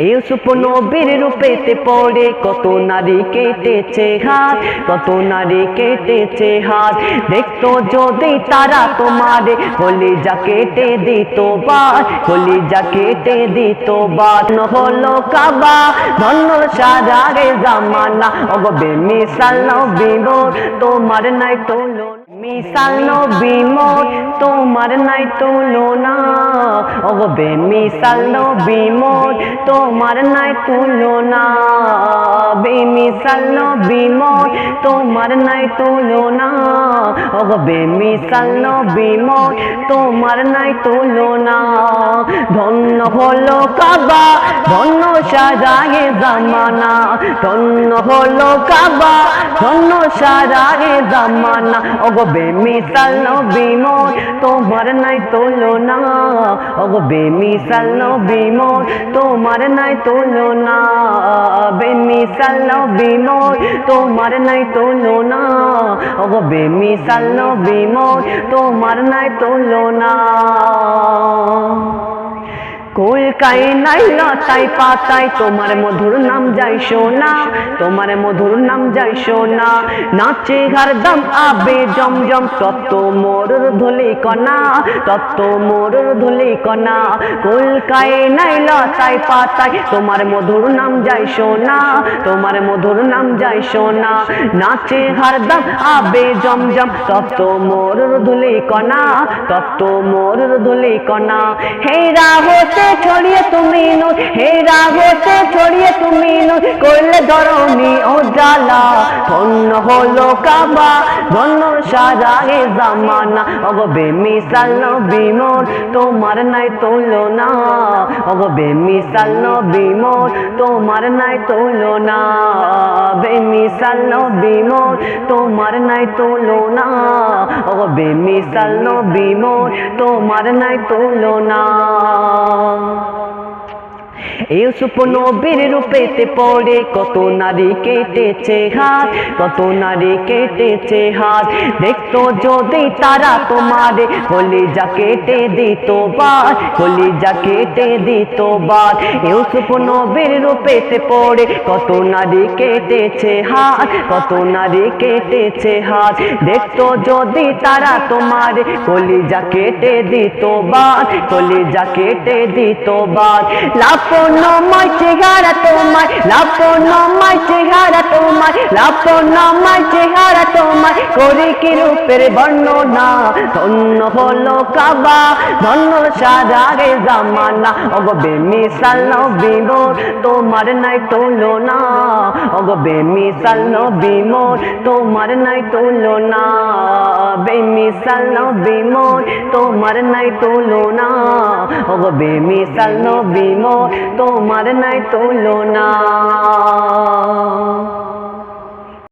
ইউসুফ নবীর রূপেতে পড়ে কত নারী কেটেছে হাত, কত নারী কেটেছে হাত। দেখতো যদি তারা তোমারে কলিজা কেটে দিত বাদ, কলিজা কেটে দিত বাদ। হলো কাবা ধন্য সারারে জামানা, ওগো বেমিসাল নবী মোর তোমার নাই তুলনা। মিসাল নবী মোর তোমার নাই তুলনা, ওগো বেমিসাল নবী মোর তোমার নাই তুলনা। বেমিসাল নবী মোর তোমার নাই তুলনা, ওগো বেমিসাল নবী মোর তোমার নাই তুলনা। ধন্য হলো কাবা ধন্য সারায়ে জামানা, ধন্য হলো কাবা ধন্য সারায়ে জামানা। ওগো বেমিসাল নবী মোর তোমার নাই তুলনা, ওগো বেমিসাল নবী মোর তোমার নাই তুলনা। বেমিসাল নবী মোর তোমার নাই তুলনা, ওগো বেমিসাল নবী মোর তোমার নাই তুলনা। কলকাই নাই লতাই পাতাই তোমার মধুর নাম যাই শোনা, তোমার মধুর নাম যাই শোনা। নাচে হরদম আবে জমজম তপ্ত মোরর ধুলি কণা, তপ্ত মোরর ধুলি কণা। কলকাই নাই লতাই পাতাই তোমার মধুর নাম যাই শোনা, তোমার মধুর নাম যাই শোনা। নাচে হরদম আবে জমজম তপ্ত মোরর ধুলি কণা, তপ্ত মোরর ধুলি কণা। হেরা হতে ছড়িয়ে তুমি নূর, হেরা হতে ছড়িয়ে তুমি নূর, করলে ধরণী ও জ্বালা। ধন্য হলো কাবা ধন্য সারায়ে জামানা, ওগো বেমিসাল নবী মোর তোমার নাই তুলনা, ওগো বেমিসাল নবী মোর তোমার নাই তুলনা। বেমিসাল নবী মোর তোমার নাই তুলনা, ওগো বেমিসাল নবী মোর তোমার নাই তুলনা। ইউসুফ নবীর রূপেতে পড়ে কত নারী কেটেছে হাত, কত নারী কেটেছে হাত। দেখতো যদি তারা তোমারে কলিজা কেটে দিত বাদ, কলিজা কেটে দিত বাদ। ইউসুফ নবীর রূপেতে পড়ে কত নারী কেটেছে হাত, কত নারী কেটেছে হাত। দেখতো যদি তারা তোমারে কলিজা কেটে দিত বাদ, কলিজা কেটে দিত বাদ। লাপনময় চেহারা তোমার, লাপনময় চেহারা তোমার, লাপনময় চেহারা তোমার, করি কি রূপের বর্ণনা। ধন্য হলো কাবা ধন্য সারায়ে জামানা, ওগো বেমিসাল নবী মোর তোমার নাই তুলনা, ওগো বেমিসাল নবী মোর তোমার নাই তুলনা। বেমিসাল নবী মোর তোমার নাই তুলনা, ওগো বেমিসাল নবী মোর তোমার নাই তুলনা।